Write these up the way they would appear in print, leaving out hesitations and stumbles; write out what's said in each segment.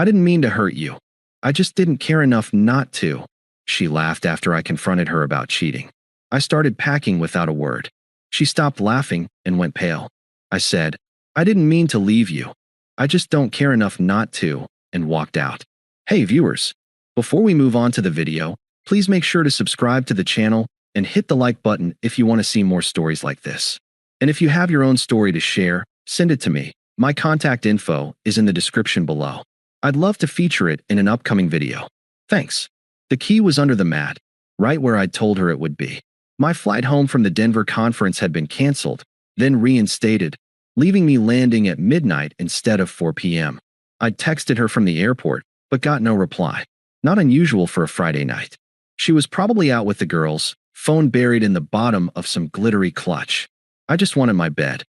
I didn't mean to hurt you. I just didn't care enough not to. She laughed after I confronted her about cheating. I started packing without a word. She stopped laughing and went pale. I said, I didn't mean to leave you. I just don't care enough not to, and walked out. Hey viewers, before we move on to the video, please make sure to subscribe to the channel and hit the like button if you want to see more stories like this. And if you have your own story to share, send it to me. My contact info is in the description below. I'd love to feature it in an upcoming video. Thanks. The key was under the mat, right where I'd told her it would be. My flight home from the Denver conference had been canceled, then reinstated, leaving me landing at midnight instead of 4 p.m. I'd texted her from the airport, but got no reply. Not unusual for a Friday night. She was probably out with the girls, phone buried in the bottom of some glittery clutch. I just wanted my bed.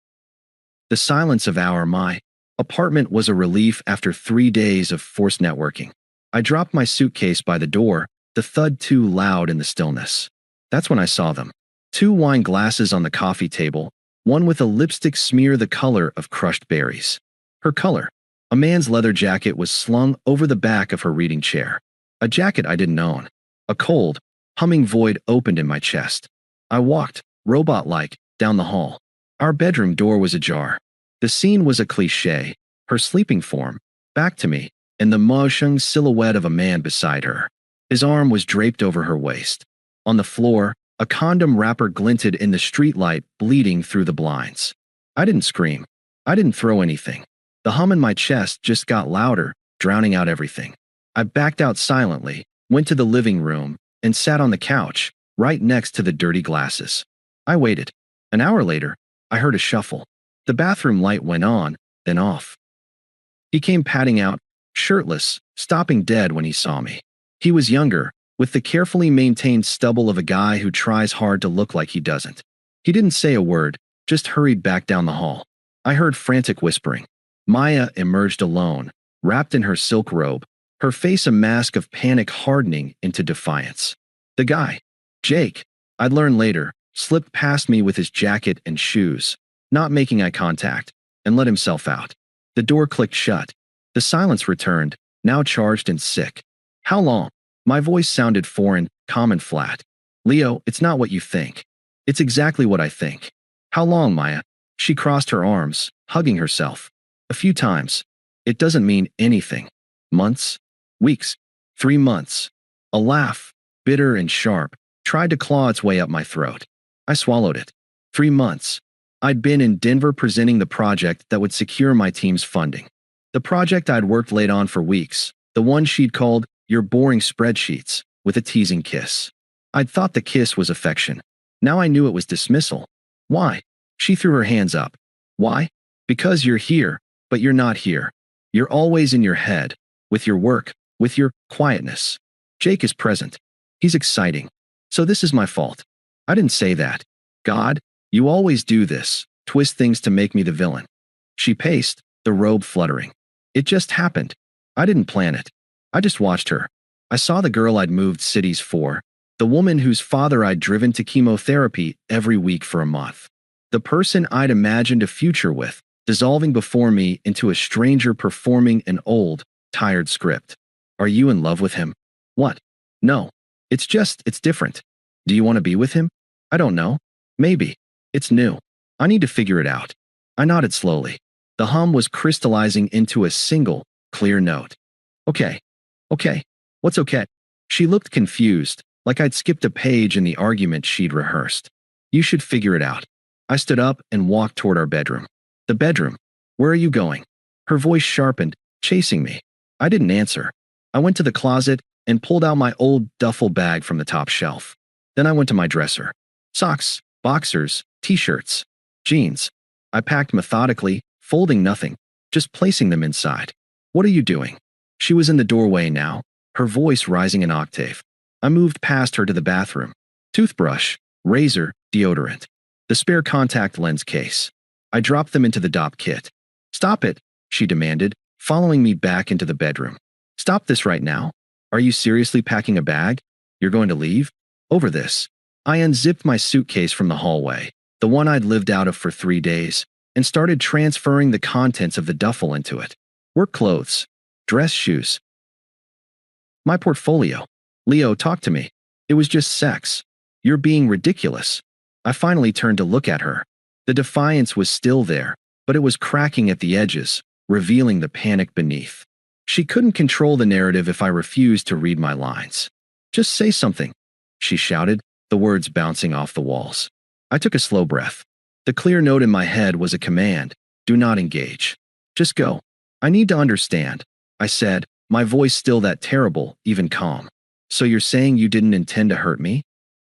The silence of my apartment was a relief after 3 days of forced networking. I dropped my suitcase by the door, the thud too loud in the stillness. That's when I saw them. 2 wine glasses on the coffee table, one with a lipstick smear the color of crushed berries. Her color. A man's leather jacket was slung over the back of her reading chair. A jacket I didn't own. A cold, humming void opened in my chest. I walked, robot-like, down the hall. Our bedroom door was ajar. The scene was a cliché, her sleeping form, back to me, and the motion silhouette of a man beside her. His arm was draped over her waist. On the floor, a condom wrapper glinted in the streetlight, bleeding through the blinds. I didn't scream. I didn't throw anything. The hum in my chest just got louder, drowning out everything. I backed out silently, went to the living room, and sat on the couch, right next to the dirty glasses. I waited. An hour later, I heard a shuffle. The bathroom light went on, then off. He came padding out, shirtless, stopping dead when he saw me. He was younger, with the carefully maintained stubble of a guy who tries hard to look like he doesn't. He didn't say a word, just hurried back down the hall. I heard frantic whispering. Maya emerged alone, wrapped in her silk robe, her face a mask of panic hardening into defiance. The guy, Jake, I'd learn later, slipped past me with his jacket and shoes, not making eye contact, and let himself out. The door clicked shut. The silence returned, now charged and sick. How long? My voice sounded foreign, calm and flat. Leo, it's not what you think. It's exactly what I think. How long, Maya? She crossed her arms, hugging herself. A few times. It doesn't mean anything. Months? Weeks? 3 months. A laugh, bitter and sharp, tried to claw its way up my throat. I swallowed it. 3 months. I'd been in Denver presenting the project that would secure my team's funding. The project I'd worked late on for weeks, the one she'd called "Your Boring Spreadsheets," with a teasing kiss. I'd thought the kiss was affection. Now I knew it was dismissal. Why? She threw her hands up. Why? Because you're here, but you're not here. You're always in your head, with your work, with your quietness. Jake is present. He's exciting. So this is my fault. I didn't say that. God, you always do this, twist things to make me the villain. She paced, the robe fluttering. It just happened. I didn't plan it. I just watched her. I saw the girl I'd moved cities for, the woman whose father I'd driven to chemotherapy every week for a month. The person I'd imagined a future with, dissolving before me into a stranger performing an old, tired script. Are you in love with him? What? No. It's different. Do you want to be with him? I don't know. Maybe. It's new. I need to figure it out. I nodded slowly. The hum was crystallizing into a single, clear note. Okay. Okay. What's okay? She looked confused, like I'd skipped a page in the argument she'd rehearsed. You should figure it out. I stood up and walked toward our bedroom. The bedroom. Where are you going? Her voice sharpened, chasing me. I didn't answer. I went to the closet and pulled out my old duffel bag from the top shelf. Then I went to my dresser. Socks, boxers, t-shirts, jeans. I packed methodically, folding nothing, just placing them inside. What are you doing? She was in the doorway now, her voice rising an octave. I moved past her to the bathroom. Toothbrush, razor, deodorant. The spare contact lens case. I dropped them into the DOP kit. Stop it, she demanded, following me back into the bedroom. Stop this right now. Are you seriously packing a bag? You're going to leave? Over this. I unzipped my suitcase from the hallway, the one I'd lived out of for 3 days, and started transferring the contents of the duffel into it. Work clothes. Dress shoes. My portfolio. Leo, talk to me. It was just sex. You're being ridiculous. I finally turned to look at her. The defiance was still there, but it was cracking at the edges, revealing the panic beneath. She couldn't control the narrative if I refused to read my lines. Just say something, she shouted, the words bouncing off the walls. I took a slow breath. The clear note in my head was a command. Do not engage. Just go. I need to understand, I said, my voice still that terrible, even calm. So you're saying you didn't intend to hurt me?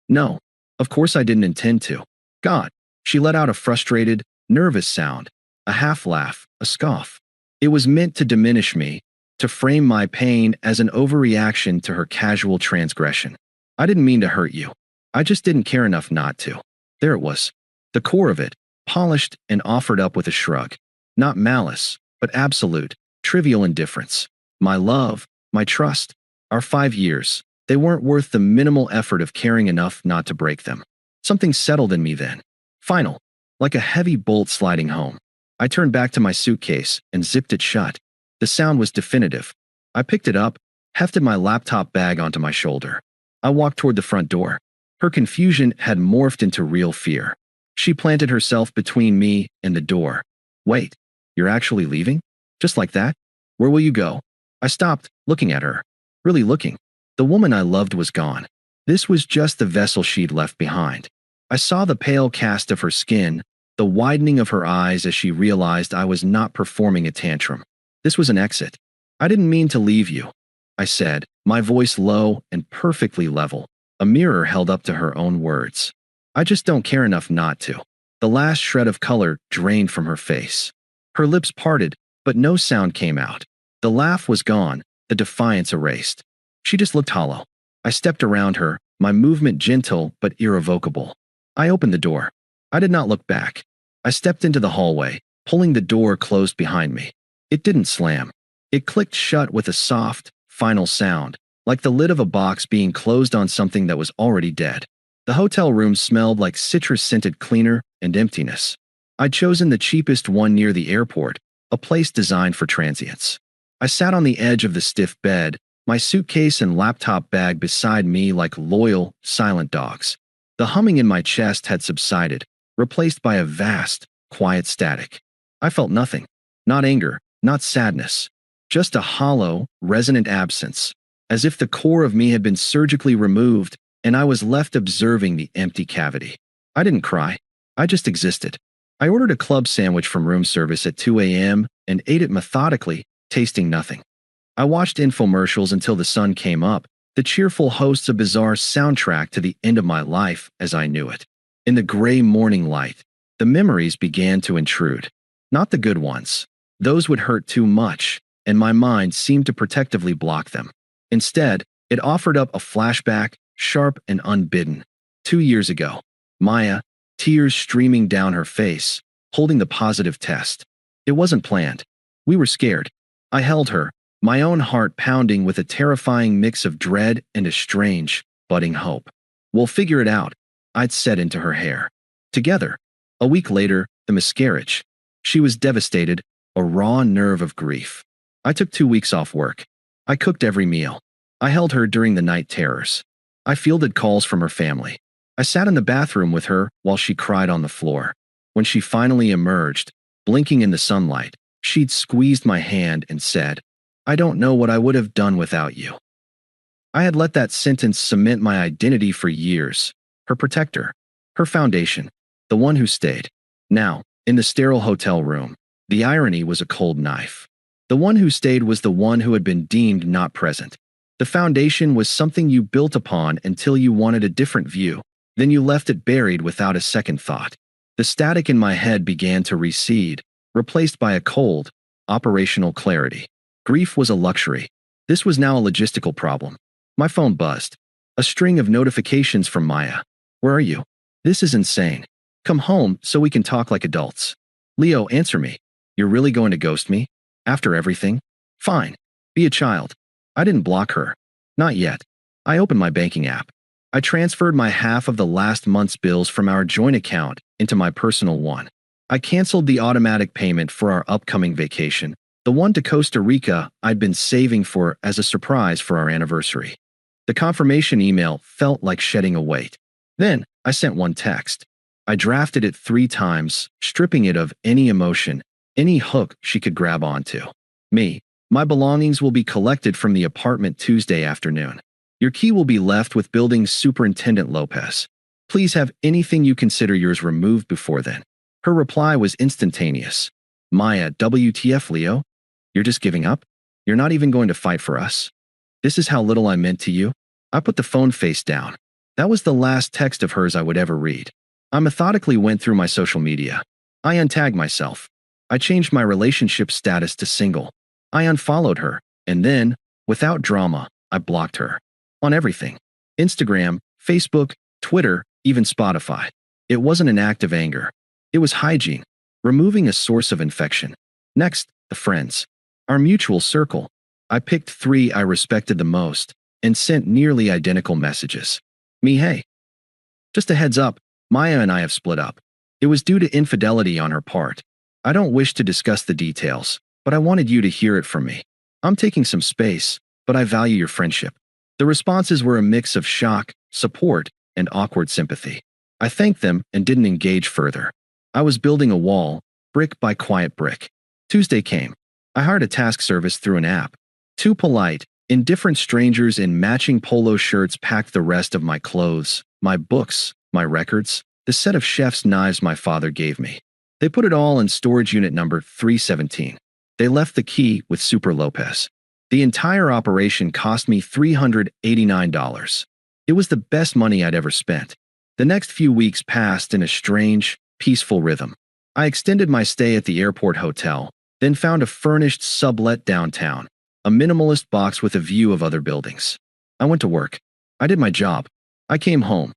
No, of course I didn't intend to. God. She let out a frustrated, nervous sound, a half laugh, a scoff. It was meant to diminish me, to frame my pain as an overreaction to her casual transgression. I didn't mean to hurt you. I just didn't care enough not to. There it was. The core of it, polished and offered up with a shrug. Not malice, but absolute, trivial indifference. My love, my trust, our 5 years, they weren't worth the minimal effort of caring enough not to break them. Something settled in me then. Final, like a heavy bolt sliding home. I turned back to my suitcase and zipped it shut. The sound was definitive. I picked it up, hefted my laptop bag onto my shoulder. I walked toward the front door. Her confusion had morphed into real fear. She planted herself between me and the door. Wait, you're actually leaving? Just like that? Where will you go? I stopped, looking at her. Really looking. The woman I loved was gone. This was just the vessel she'd left behind. I saw the pale cast of her skin, the widening of her eyes as she realized I was not performing a tantrum. This was an exit. I didn't mean to leave you, I said, my voice low and perfectly level, a mirror held up to her own words. I just don't care enough not to. The last shred of color drained from her face. Her lips parted, but no sound came out. The laugh was gone, the defiance erased. She just looked hollow. I stepped around her, my movement gentle but irrevocable. I opened the door. I did not look back. I stepped into the hallway, pulling the door closed behind me. It didn't slam. It clicked shut with a soft, final sound, like the lid of a box being closed on something that was already dead. The hotel room smelled like citrus-scented cleaner and emptiness. I'd chosen the cheapest one near the airport, a place designed for transients. I sat on the edge of the stiff bed, my suitcase and laptop bag beside me like loyal, silent dogs. The humming in my chest had subsided, replaced by a vast, quiet static. I felt nothing. Not anger, not sadness. Just a hollow, resonant absence, as if the core of me had been surgically removed and I was left observing the empty cavity. I didn't cry. I just existed. I ordered a club sandwich from room service at 2 a.m. and ate it methodically, tasting nothing. I watched infomercials until the sun came up, the cheerful hosts a bizarre soundtrack to the end of my life as I knew it. In the gray morning light, the memories began to intrude. Not the good ones. Those would hurt too much, and my mind seemed to protectively block them. Instead, it offered up a flashback, sharp and unbidden. 2 years ago, Maya, tears streaming down her face, holding the positive test. It wasn't planned. We were scared. I held her, my own heart pounding with a terrifying mix of dread and a strange, budding hope. We'll figure it out, I'd said into her hair. Together. A week later, the miscarriage. She was devastated, a raw nerve of grief. I took 2 weeks off work. I cooked every meal. I held her during the night terrors. I fielded calls from her family. I sat in the bathroom with her while she cried on the floor. When she finally emerged, blinking in the sunlight, she'd squeezed my hand and said, I don't know what I would have done without you. I had let that sentence cement my identity for years. Her protector. Her foundation. The one who stayed. Now, in the sterile hotel room, the irony was a cold knife. The one who stayed was the one who had been deemed not present. The foundation was something you built upon until you wanted a different view. Then you left it buried without a second thought. The static in my head began to recede, replaced by a cold, operational clarity. Grief was a luxury. This was now a logistical problem. My phone buzzed. A string of notifications from Maya. Where are you? This is insane. Come home so we can talk like adults. Leo, answer me. You're really going to ghost me? After everything? Fine. Be a child. I didn't block her. Not yet. I opened my banking app. I transferred my half of the last month's bills from our joint account into my personal one. I canceled the automatic payment for our upcoming vacation, The one to Costa Rica I'd been saving for as a surprise for our anniversary. The confirmation email felt like shedding a weight. Then, I sent one text. I drafted it 3 times, stripping it of any emotion, any hook she could grab onto. Me. My belongings will be collected from the apartment Tuesday afternoon. Your key will be left with Building Superintendent Lopez. Please have anything you consider yours removed before then. Her reply was instantaneous. Maya, WTF, Leo? You're just giving up? You're not even going to fight for us? This is how little I meant to you? I put the phone face down. That was the last text of hers I would ever read. I methodically went through my social media. I untagged myself. I changed my relationship status to single. I unfollowed her, and then, without drama, I blocked her. On everything. Instagram, Facebook, Twitter, even Spotify. It wasn't an act of anger. It was hygiene, removing a source of infection. Next, the friends. Our mutual circle. I picked 3 I respected the most, and sent nearly identical messages. Me, hey. Just a heads up, Maya and I have split up. It was due to infidelity on her part. I don't wish to discuss the details, but I wanted you to hear it from me. I'm taking some space, but I value your friendship. The responses were a mix of shock, support, and awkward sympathy. I thanked them and didn't engage further. I was building a wall, brick by quiet brick. Tuesday came. I hired a task service through an app. 2 polite, indifferent strangers in matching polo shirts packed the rest of my clothes, my books, my records, the set of chef's knives my father gave me. They put it all in storage unit number 317. They left the key with Super Lopez. The entire operation cost me $389. It was the best money I'd ever spent. The next few weeks passed in a strange, peaceful rhythm. I extended my stay at the airport hotel, then found a furnished sublet downtown, a minimalist box with a view of other buildings. I went to work. I did my job. I came home.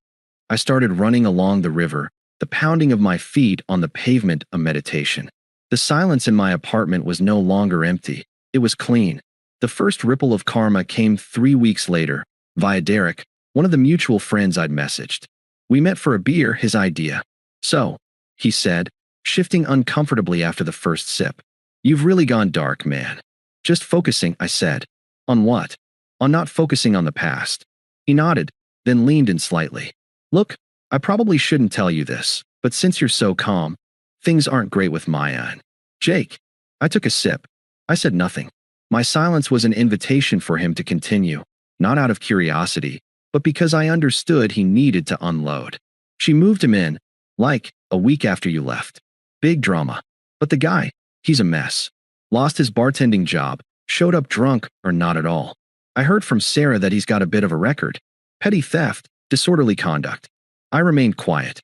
I started running along the river, the pounding of my feet on the pavement a meditation. The silence in my apartment was no longer empty. It was clean. The first ripple of karma came 3 weeks later, via Derek, one of the mutual friends I'd messaged. We met for a beer, his idea. So, he said, shifting uncomfortably after the first sip. You've really gone dark, man. Just focusing, I said. On what? On not focusing on the past. He nodded, then leaned in slightly. Look, I probably shouldn't tell you this, but since you're so calm, things aren't great with Maya and Jake. I took a sip. I said nothing. My silence was an invitation for him to continue, not out of curiosity, but because I understood he needed to unload. She moved him in, like, a week after you left. Big drama. But the guy, he's a mess. Lost his bartending job, showed up drunk or not at all. I heard from Sarah that he's got a bit of a record. Petty theft, disorderly conduct. I remained quiet.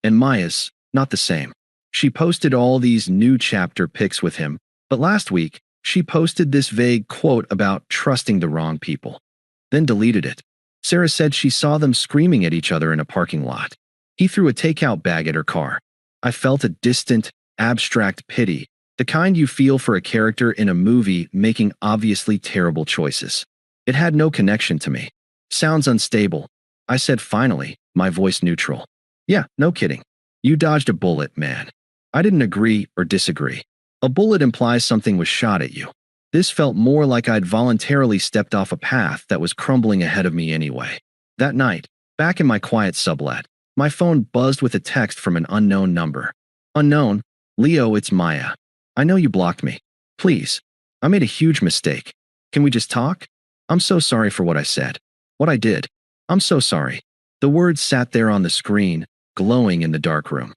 And Maya's, not the same. She posted all these new chapter pics with him, but last week, she posted this vague quote about trusting the wrong people. Then deleted it. Sarah said she saw them screaming at each other in a parking lot. He threw a takeout bag at her car. I felt a distant, abstract pity, the kind you feel for a character in a movie making obviously terrible choices. It had no connection to me. Sounds unstable. I said finally, my voice neutral. Yeah, no kidding. You dodged a bullet, man. I didn't agree or disagree. A bullet implies something was shot at you. This felt more like I'd voluntarily stepped off a path that was crumbling ahead of me anyway. That night, back in my quiet sublet, my phone buzzed with a text from an unknown number. Unknown, Leo, it's Maya. I know you blocked me. Please. I made a huge mistake. Can we just talk? I'm so sorry for what I said. What I did. I'm so sorry. The words sat there on the screen, glowing in the dark room.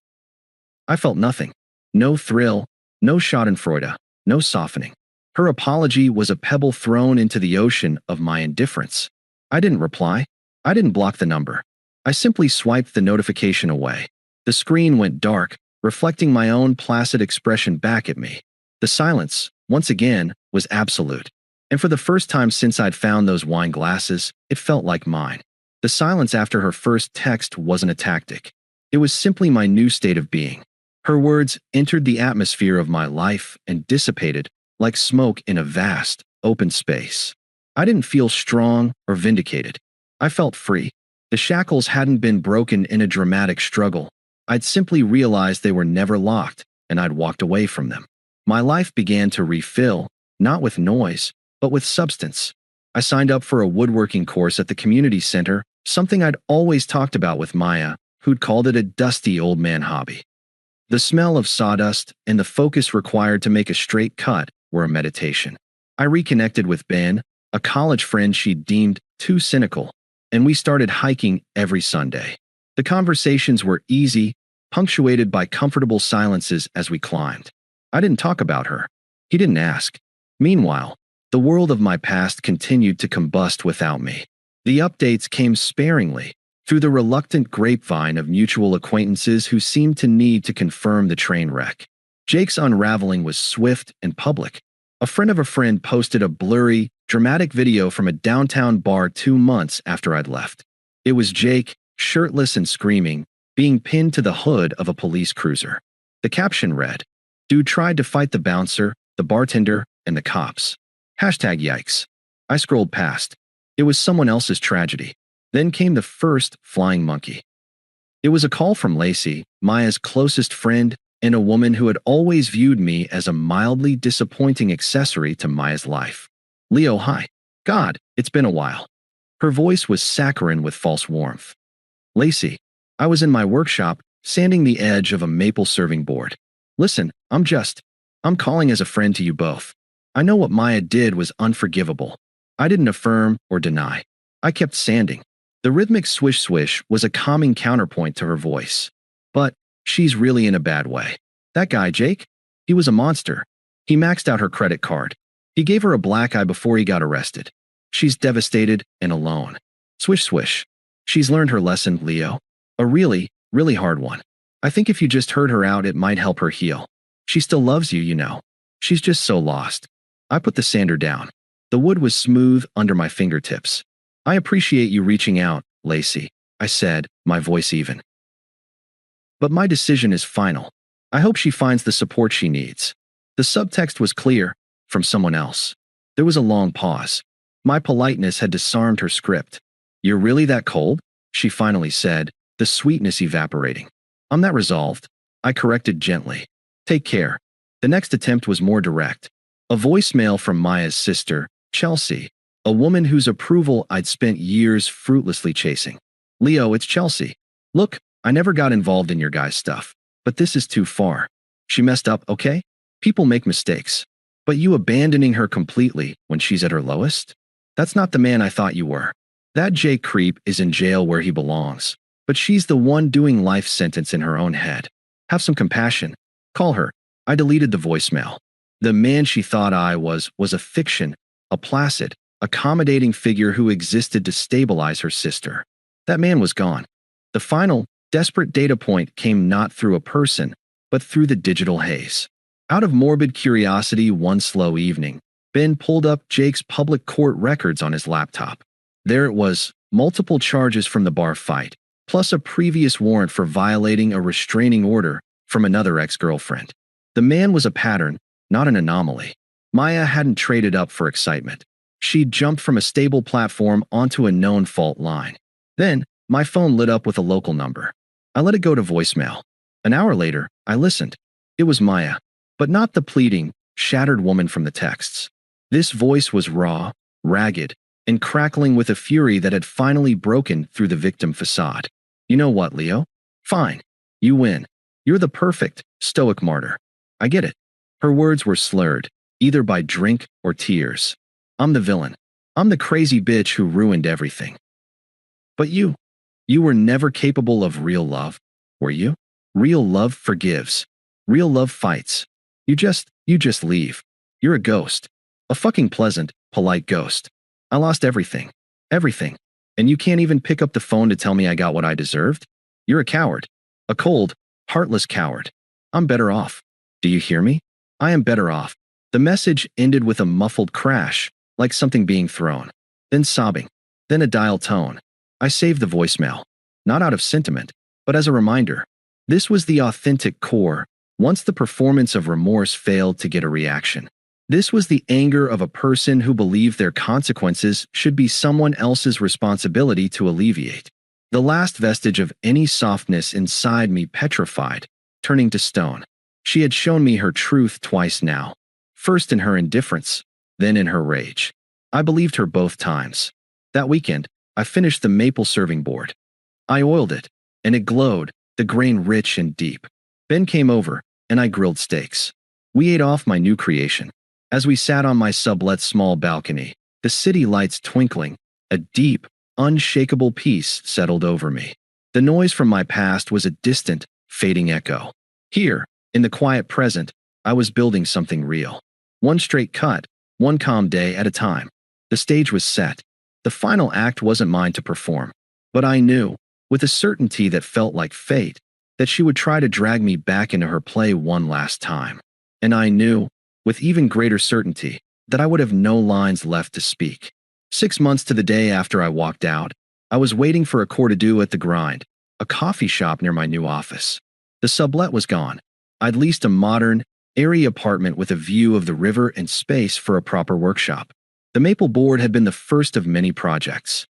I felt nothing. No thrill, no schadenfreude, no softening. Her apology was a pebble thrown into the ocean of my indifference. I didn't reply. I didn't block the number. I simply swiped the notification away. The screen went dark, reflecting my own placid expression back at me. The silence, once again, was absolute. And for the first time since I'd found those wine glasses, it felt like mine. The silence after her first text wasn't a tactic. It was simply my new state of being. Her words entered the atmosphere of my life and dissipated, like smoke in a vast, open space. I didn't feel strong or vindicated. I felt free. The shackles hadn't been broken in a dramatic struggle. I'd simply realized they were never locked, and I'd walked away from them. My life began to refill, not with noise, but with substance. I signed up for a woodworking course at the community center, something I'd always talked about with Maya, who'd called it a dusty old man hobby. The smell of sawdust and the focus required to make a straight cut were a meditation. I reconnected with Ben, a college friend she'd deemed too cynical, and we started hiking every Sunday. The conversations were easy, punctuated by comfortable silences as we climbed. I didn't talk about her. He didn't ask. Meanwhile, the world of my past continued to combust without me. The updates came sparingly, through the reluctant grapevine of mutual acquaintances who seemed to need to confirm the train wreck. Jake's unraveling was swift and public. A friend of a friend posted a blurry, dramatic video from a downtown bar 2 months after I'd left. It was Jake, shirtless and screaming, being pinned to the hood of a police cruiser. The caption read, "Dude tried to fight the bouncer, the bartender, and the cops. #yikes. I scrolled past. It was someone else's tragedy. Then came the first flying monkey. It was a call from Lacey, Maya's closest friend, and a woman who had always viewed me as a mildly disappointing accessory to Maya's life. "Leo, hi. God, it's been a while." Her voice was saccharine with false warmth. "Lacey, I was in my workshop, sanding the edge of a maple serving board. Listen, I'm calling as a friend to you both. I know what Maya did was unforgivable. I didn't affirm or deny. I kept sanding." The rhythmic swish-swish was a calming counterpoint to her voice. "But she's really in a bad way. That guy, Jake? He was a monster. He maxed out her credit card. He gave her a black eye before he got arrested. She's devastated and alone. Swish-swish. She's learned her lesson, Leo. A really, really hard one. I think if you just heard her out, it might help her heal. She still loves you, you know. She's just so lost." I put the sander down. The wood was smooth under my fingertips. "I appreciate you reaching out, Lacey," I said, my voice even. "But my decision is final. I hope she finds the support she needs." The subtext was clear, from someone else. There was a long pause. My politeness had disarmed her script. "You're really that cold?" she finally said, the sweetness evaporating. "I'm that resolved," I corrected gently. "Take care." The next attempt was more direct. A voicemail from Maya's sister, Chelsea, a woman whose approval I'd spent years fruitlessly chasing. "Leo, it's Chelsea. Look, I never got involved in your guys' stuff, but this is too far. She messed up, okay? People make mistakes. But you abandoning her completely when she's at her lowest? That's not the man I thought you were. That Jake creep is in jail where he belongs, but she's the one doing life sentence in her own head. Have some compassion. Call her." I deleted the voicemail. The man she thought I was a fiction, a placid, accommodating figure who existed to stabilize her sister. That man was gone. The final, desperate data point came not through a person, but through the digital haze. Out of morbid curiosity one slow evening, Ben pulled up Jake's public court records on his laptop. There it was, multiple charges from the bar fight, plus a previous warrant for violating a restraining order from another ex-girlfriend. The man was a pattern, not an anomaly. Maya hadn't traded up for excitement. She'd jumped from a stable platform onto a known fault line. Then, my phone lit up with a local number. I let it go to voicemail. An hour later, I listened. It was Maya, but not the pleading, shattered woman from the texts. This voice was raw, ragged, and crackling with a fury that had finally broken through the victim facade. "You know what, Leo? Fine. You win. You're the perfect, stoic martyr. I get it." Her words were slurred, either by drink or tears. "I'm the villain. I'm the crazy bitch who ruined everything. But you were never capable of real love, were you? Real love forgives. Real love fights. You just leave. You're a ghost. A fucking pleasant, polite ghost. I lost everything. Everything. And you can't even pick up the phone to tell me I got what I deserved? You're a coward. A cold, heartless coward. I'm better off. Do you hear me? I am better off." The message ended with a muffled crash, like something being thrown. Then sobbing. Then a dial tone. I saved the voicemail. Not out of sentiment, but as a reminder. This was the authentic core, once the performance of remorse failed to get a reaction. This was the anger of a person who believed their consequences should be someone else's responsibility to alleviate. The last vestige of any softness inside me petrified, turning to stone. She had shown me her truth twice now, first in her indifference, then in her rage. I believed her both times. That weekend, I finished the maple serving board. I oiled it, and it glowed, the grain rich and deep. Ben came over, and I grilled steaks. We ate off my new creation. As we sat on my sublet small balcony, the city lights twinkling, a deep, unshakable peace settled over me. The noise from my past was a distant, fading echo. Here, in the quiet present, I was building something real. One straight cut, one calm day at a time. The stage was set. The final act wasn't mine to perform. But I knew, with a certainty that felt like fate, that she would try to drag me back into her play one last time. And I knew, with even greater certainty, that I would have no lines left to speak. 6 months to the day after I walked out, I was waiting for a court-to-do at the Grind, a coffee shop near my new office. The sublet was gone. I'd leased a modern, airy apartment with a view of the river and space for a proper workshop. The maple board had been the first of many projects.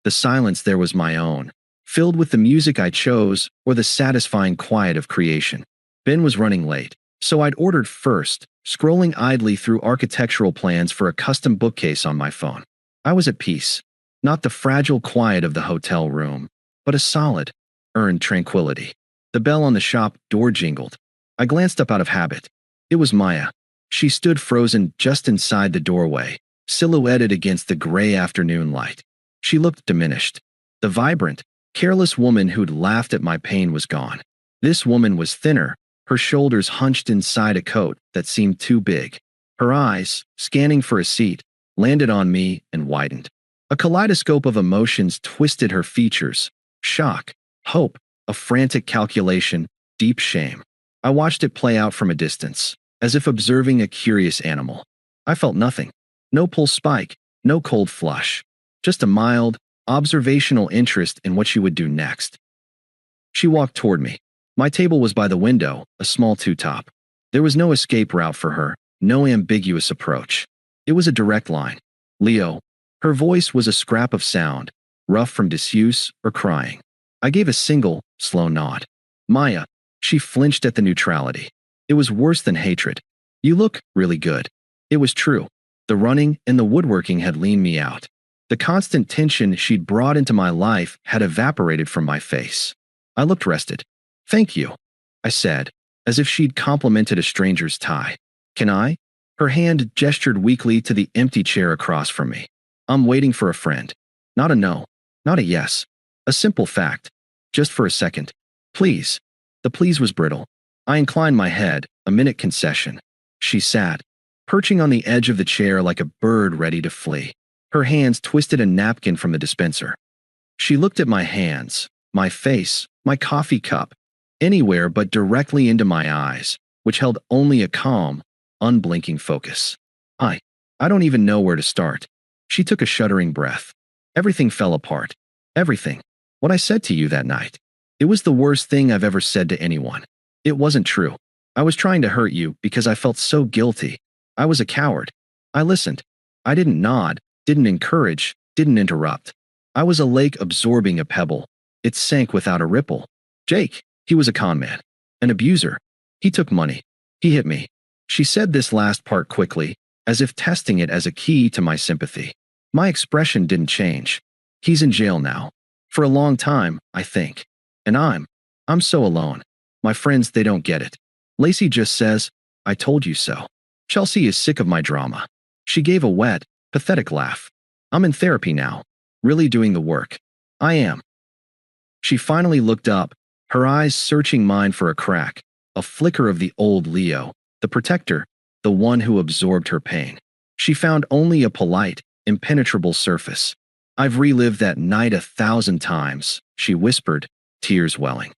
The silence there was my own, filled with the music I chose or the satisfying quiet of creation. Ben was running late, so I'd ordered first, scrolling idly through architectural plans for a custom bookcase on my phone. I was at peace, not the fragile quiet of the hotel room, but a solid, earned tranquility. The bell on the shop door jingled. I glanced up out of habit. It was Maya. She stood frozen just inside the doorway, silhouetted against the gray afternoon light. She looked diminished. The vibrant, careless woman who'd laughed at my pain was gone. This woman was thinner, her shoulders hunched inside a coat that seemed too big. Her eyes, scanning for a seat, landed on me and widened. A kaleidoscope of emotions twisted her features: shock, hope, a frantic calculation, deep shame. I watched it play out from a distance, as if observing a curious animal. I felt nothing. No pulse spike, no cold flush. Just a mild, observational interest in what she would do next. She walked toward me. My table was by the window, a small two-top. There was no escape route for her, no ambiguous approach. It was a direct line. Leo. Her voice was a scrap of sound, rough from disuse or crying. I gave a single, slow nod. Maya. She flinched at the neutrality. It was worse than hatred. You look really good. It was true. The running and the woodworking had leaned me out. The constant tension she'd brought into my life had evaporated from my face. I looked rested. Thank you, I said, as if she'd complimented a stranger's tie. Can I? Her hand gestured weakly to the empty chair across from me. I'm waiting for a friend. Not a no, not a yes. A simple fact. Just for a second. Please. The please was brittle. I inclined my head, a minute concession. She sat, perching on the edge of the chair like a bird ready to flee. Her hands twisted a napkin from the dispenser. She looked at my hands, my face, my coffee cup, anywhere but directly into my eyes, which held only a calm, unblinking focus. I don't even know where to start. She took a shuddering breath. Everything fell apart. Everything. What I said to you that night. It was the worst thing I've ever said to anyone. It wasn't true. I was trying to hurt you because I felt so guilty. I was a coward. I listened. I didn't nod, didn't encourage, didn't interrupt. I was a lake absorbing a pebble. It sank without a ripple. Jake, he was a con man. An abuser. He took money. He hit me. She said this last part quickly, as if testing it as a key to my sympathy. My expression didn't change. He's in jail now. For a long time, I think. And I'm so alone. My friends, they don't get it. Lacey just says, I told you so. Chelsea is sick of my drama. She gave a wet, pathetic laugh. I'm in therapy now. Really doing the work. I am. She finally looked up, her eyes searching mine for a crack, a flicker of the old Leo, the protector, the one who absorbed her pain. She found only a polite, impenetrable surface. I've relived that night 1,000 times, she whispered, tears welling.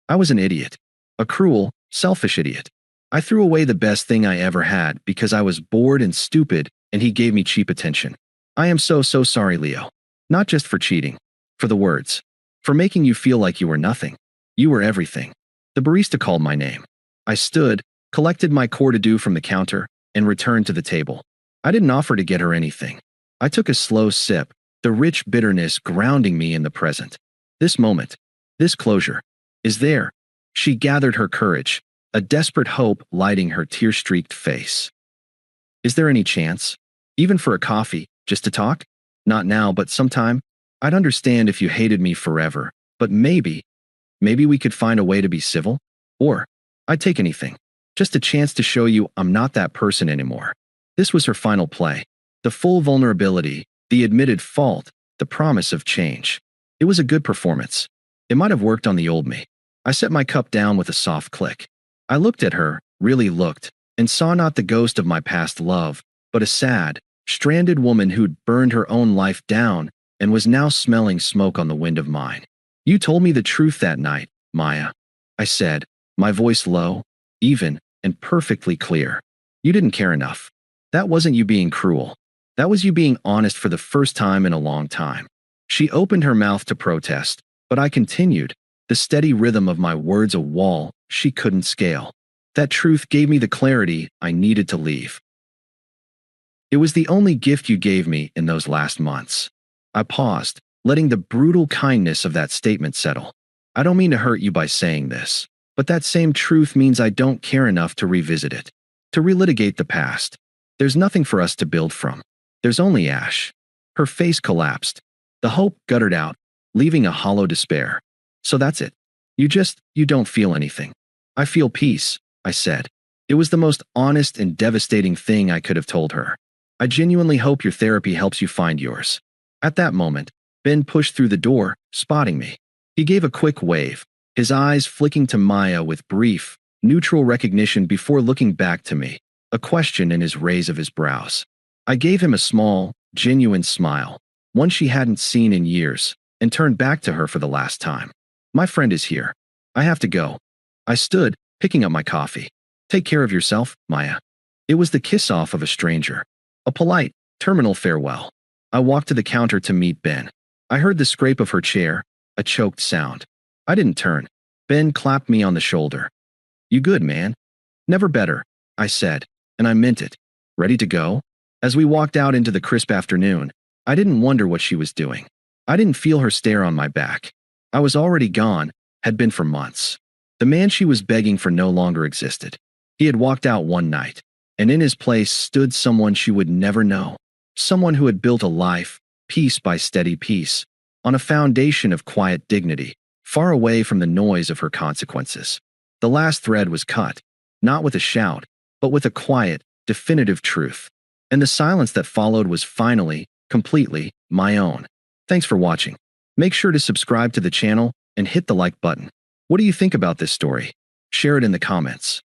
I was an idiot. A cruel, selfish idiot. I threw away the best thing I ever had because I was bored and stupid and he gave me cheap attention. I am so sorry, Leo. Not just for cheating. For the words. For making you feel like you were nothing. You were everything. The barista called my name. I stood, collected my court-to-do from the counter, and returned to the table. I didn't offer to get her anything. I took a slow sip, the rich bitterness grounding me in the present. This moment, this closure, is there. She gathered her courage, a desperate hope lighting her tear-streaked face. Is there any chance? Even for a coffee, just to talk? Not now, but sometime? I'd understand if you hated me forever, but maybe we could find a way to be civil? Or, I'd take anything. Just a chance to show you I'm not that person anymore. This was her final play. The full vulnerability, the admitted fault, the promise of change. It was a good performance. It might have worked on the old me. I set my cup down with a soft click. I looked at her, really looked, and saw not the ghost of my past love, but a sad, stranded woman who'd burned her own life down and was now smelling smoke on the wind of mine. You told me the truth that night, Maya, I said, my voice low, even, and perfectly clear. You didn't care enough. That wasn't you being cruel. That was you being honest for the first time in a long time. She opened her mouth to protest, but I continued, the steady rhythm of my words a wall she couldn't scale. That truth gave me the clarity I needed to leave. It was the only gift you gave me in those last months. I paused, letting the brutal kindness of that statement settle. I don't mean to hurt you by saying this, but that same truth means I don't care enough to revisit it, to relitigate the past. There's nothing for us to build from. There's only ash. Her face collapsed. The hope guttered out, leaving a hollow despair. So that's it. You don't feel anything. I feel peace, I said. It was the most honest and devastating thing I could have told her. I genuinely hope your therapy helps you find yours. At that moment, Ben pushed through the door, spotting me. He gave a quick wave, his eyes flicking to Maya with brief, neutral recognition before looking back to me, a question in his raise of his brows. I gave him a small, genuine smile, one she hadn't seen in years, and turned back to her for the last time. My friend is here. I have to go. I stood, picking up my coffee. Take care of yourself, Maya. It was the kiss-off of a stranger. A polite, terminal farewell. I walked to the counter to meet Ben. I heard the scrape of her chair, a choked sound. I didn't turn. Ben clapped me on the shoulder. You good, man? Never better, I said, and I meant it. Ready to go? As we walked out into the crisp afternoon, I didn't wonder what she was doing. I didn't feel her stare on my back. I was already gone, had been for months. The man she was begging for no longer existed. He had walked out one night, and in his place stood someone she would never know. Someone who had built a life, piece by steady piece, on a foundation of quiet dignity, far away from the noise of her consequences. The last thread was cut, not with a shout, but with a quiet, definitive truth. And the silence that followed was finally, completely, my own. Thanks for watching. Make sure to subscribe to the channel and hit the like button. What do you think about this story? Share it in the comments.